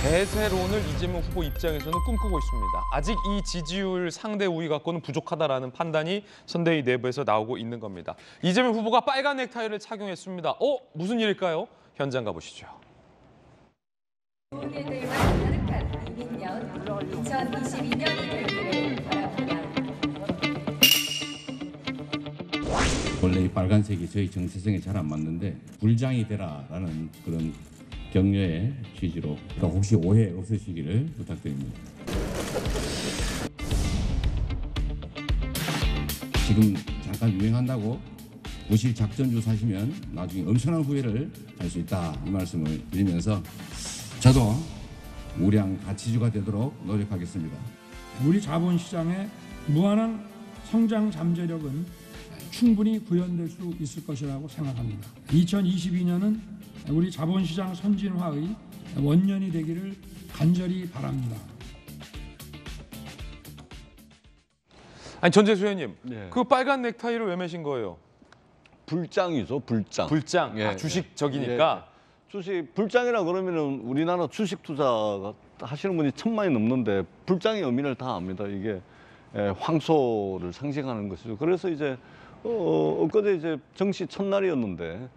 대세론을 이재명 후보 입장에서는 꿈꾸고 있습니다. 아직 이 지지율 상대 우위 갖고는 부족하다라는 판단이 선대위 내부에서 나오고 있는 겁니다. 이재명 후보가 빨간 넥타이를 착용했습니다. 무슨 일일까요? 현장 가보시죠. 동일들과 가득한 이민년 2022년 결기를 바랍니다. 원래 이 빨간색이 저희 정체성에 잘 안 맞는데 불장이 되라라는 그런 격려의 취지로 그러니까 혹시 오해 없으시기를 부탁드립니다. 지금 잠깐 유행한다고 무실 작전주 사시면 나중에 엄청난 후회를 할 수 있다 이 말씀을 드리면서 저도 우량 가치주가 되도록 노력하겠습니다. 우리 자본시장의 무한한 성장 잠재력은 충분히 구현될 수 있을 것이라고 생각합니다. 2022년은 우리 자본시장 선진화의 원년이 되기를 간절히 바랍니다. 아니 전재수 의원님, 네. 그 빨간 넥타이를 왜 매신 거예요? 불장이죠, 불장. 불장, 예, 주식적이니까. 주식 불장이라 그러면은 우리나라 주식 투자 하시는 분이 1000만이 넘는데 불장의 의미를 다 압니다. 이게 황소를 상징하는 것이죠. 그래서 이제 엊그제 이제 정시 첫날이었는데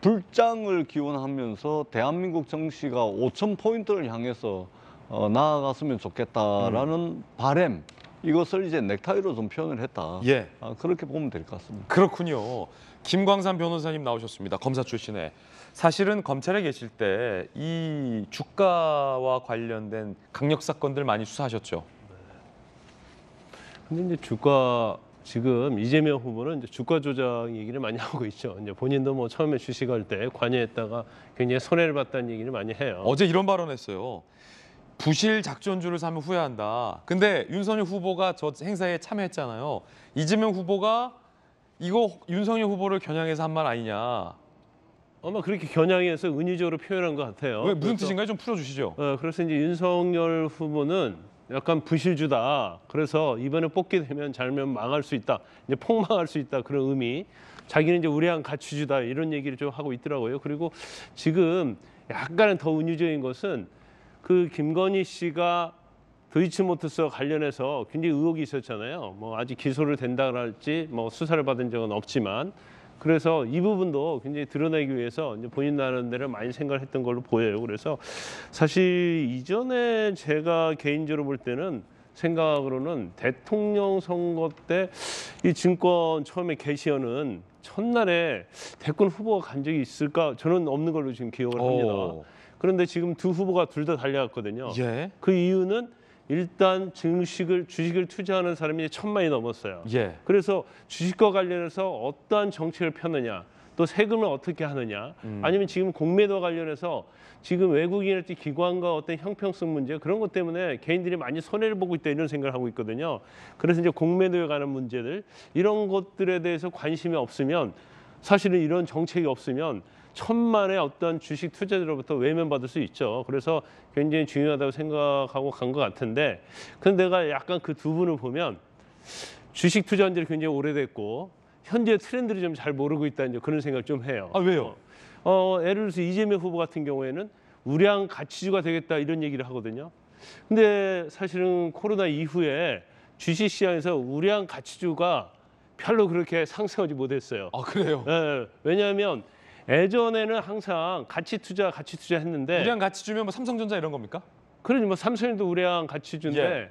불장을 기원하면서 대한민국 정시가 5000포인트를 향해서 나아갔으면 좋겠다라는 바람, 이것을 이제 넥타이로 좀 표현을 했다. 예. 그렇게 보면 될 것 같습니다. 그렇군요. 김광삼 변호사님 나오셨습니다. 검사 출신에. 사실은 검찰에 계실 때 이 주가와 관련된 강력 사건들 많이 수사하셨죠? 근데 이제 주가 지금 이재명 후보는 이제 주가 조작 얘기를 많이 하고 있죠. 이제 본인도 뭐 처음에 주식할 때 관여했다가 굉장히 손해를 봤다는 얘기를 많이 해요. 어제 이런 발언했어요. 부실 작전주를 사면 후회한다. 근데 윤석열 후보가 저 행사에 참여했잖아요. 이재명 후보가 이거 윤석열 후보를 겨냥해서 한 말 아니냐. 아마 그렇게 겨냥해서 은유적으로 표현한 것 같아요. 왜 무슨 뜻인가요? 좀 풀어주시죠. 그래서 이제 윤석열 후보는 약간 부실주다. 그래서 이번에 뽑게 되면 잘면 망할 수 있다. 이제 폭망할 수 있다. 그런 의미. 자기는 이제 우량한 가치주다. 이런 얘기를 좀 하고 있더라고요. 그리고 지금 약간은 더 은유적인 것은 그 김건희 씨가 도이치모터스와 관련해서 굉장히 의혹이 있었잖아요. 뭐 아직 기소를 된다랄지 뭐 수사를 받은 적은 없지만 그래서 이 부분도 굉장히 드러내기 위해서 이제 본인 나름대로 많이 생각을 했던 걸로 보여요. 그래서 사실 이전에 제가 개인적으로 볼 때는 생각으로는 대통령 선거 때 이 증권 처음에 게시하는 첫날에 대권 후보가 간 적이 있을까? 저는 없는 걸로 지금 기억을 합니다. 그런데 지금 두 후보가 둘 다 달려갔거든요. 예. 그 이유는 일단 주식을 투자하는 사람이 1000만이 넘었어요. 예. 그래서 주식과 관련해서 어떠한 정책을 펴느냐, 또 세금을 어떻게 하느냐, 아니면 지금 공매도와 관련해서 지금 외국인한테 기관과 어떤 형평성 문제 그런 것 때문에 개인들이 많이 손해를 보고 있다 이런 생각을 하고 있거든요. 그래서 이제 공매도에 관한 문제들 이런 것들에 대해서 관심이 없으면 사실은 이런 정책이 없으면 1000만의 어떤 주식 투자자로부터 외면받을 수 있죠. 그래서 굉장히 중요하다고 생각하고 간 것 같은데 근데 내가 약간 그 두 분을 보면 주식 투자한 지 굉장히 오래됐고 현재 트렌드를 좀 잘 모르고 있다 이제 그런 생각을 좀 해요. 아, 왜요? 예를 들어서 이재명 후보 같은 경우에는 우량 가치주가 되겠다 이런 얘기를 하거든요. 근데 사실은 코로나 이후에 주식 시장에서 우량 가치주가 별로 그렇게 상승하지 못했어요. 아, 그래요? 네, 왜냐하면 예전에는 항상 가치 투자 했는데 우량 가치 주면 뭐 삼성전자 이런 겁니까? 그러니 뭐 삼성도 우량 가치주인데 예.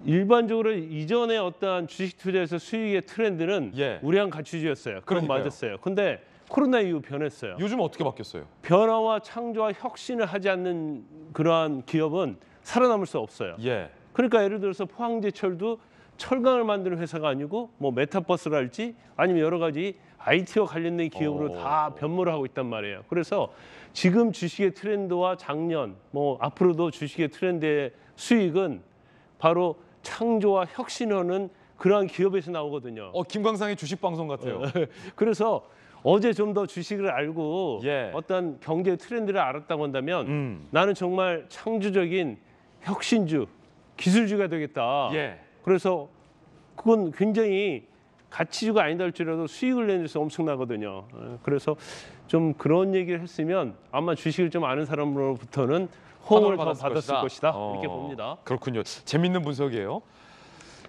일반적으로 이전에 어떠한 주식 투자에서 수익의 트렌드는 예. 우량 가치주였어요. 그건 그러니까요. 맞았어요. 근데 코로나 이후 변했어요. 요즘 어떻게 바뀌었어요? 변화와 창조와 혁신을 하지 않는 그러한 기업은 살아남을 수 없어요. 예. 그러니까 예를 들어서 포항제철도 철강을 만드는 회사가 아니고 뭐 메타버스랄지 아니면 여러 가지 IT와 관련된 기업으로 다 변모를 하고 있단 말이에요. 그래서 지금 주식의 트렌드와 작년 뭐 앞으로도 주식의 트렌드의 수익은 바로 창조와 혁신하는 그러한 기업에서 나오거든요. 김광상의 주식 방송 같아요. 그래서 어제 좀 더 주식을 알고 예. 어떤 경제 트렌드를 알았다고 한다면 나는 정말 창조적인 혁신주, 기술주가 되겠다. 예. 그래서 그건 굉장히 가치주가 아니다 할지라도 수익을 내는 데서 엄청나거든요. 그래서 좀 그런 얘기를 했으면 아마 주식을 좀 아는 사람으로부터는 호응을 더 받았을 것이다. 이렇게 봅니다. 그렇군요. 재밌는 분석이에요.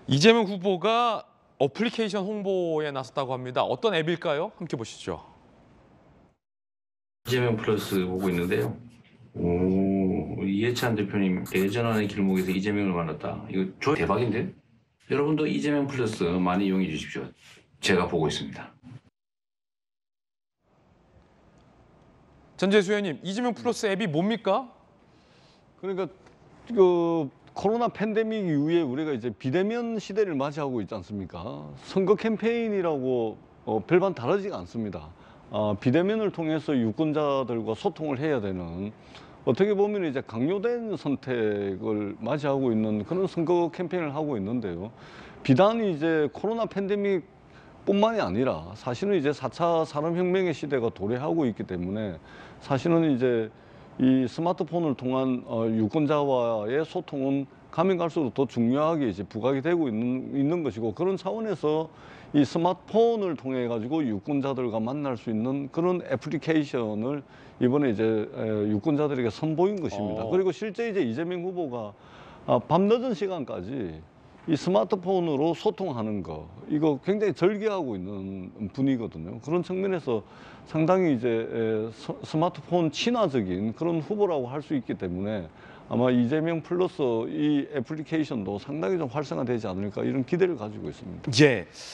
이재명 후보가 어플리케이션 홍보에 나섰다고 합니다. 어떤 앱일까요? 함께 보시죠. 이재명 플러스 보고 있는데요. 오, 이해찬 대표님 대전환의 길목에서 이재명을 만났다. 이거 대박인데요? 여러분도 이재명 플러스 많이 이용해 주십시오. 제가 보고 있습니다. 전재수 의원님, 이재명 플러스 앱이 뭡니까? 그러니까 그 코로나 팬데믹 이후에 우리가 이제 비대면 시대를 맞이하고 있지 않습니까? 선거 캠페인이라고 별반 다르지가 않습니다. 비대면을 통해서 유권자들과 소통을 해야 되는, 어떻게 보면 이제 강요된 선택을 맞이하고 있는 그런 선거 캠페인을 하고 있는데요. 비단 이제 코로나 팬데믹 뿐만이 아니라 사실은 이제 4차 산업혁명의 시대가 도래하고 있기 때문에 사실은 이제 이 스마트폰을 통한 유권자와의 소통은 가면 갈수록 더 중요하게 이제 부각이 되고 있는 것이고, 그런 차원에서 이 스마트폰을 통해 가지고 유권자들과 만날 수 있는 그런 애플리케이션을 이번에 이제 유권자들에게 선보인 것입니다. 그리고 실제 이제 이재명 후보가 밤늦은 시간까지 이 스마트폰으로 소통하는 거, 이거 굉장히 절개하고 있는 분이거든요. 그런 측면에서 상당히 이제 스마트폰 친화적인 그런 후보라고 할 수 있기 때문에 아마 이재명 플러스 이 애플리케이션도 상당히 좀 활성화되지 않을까, 이런 기대를 가지고 있습니다. 예.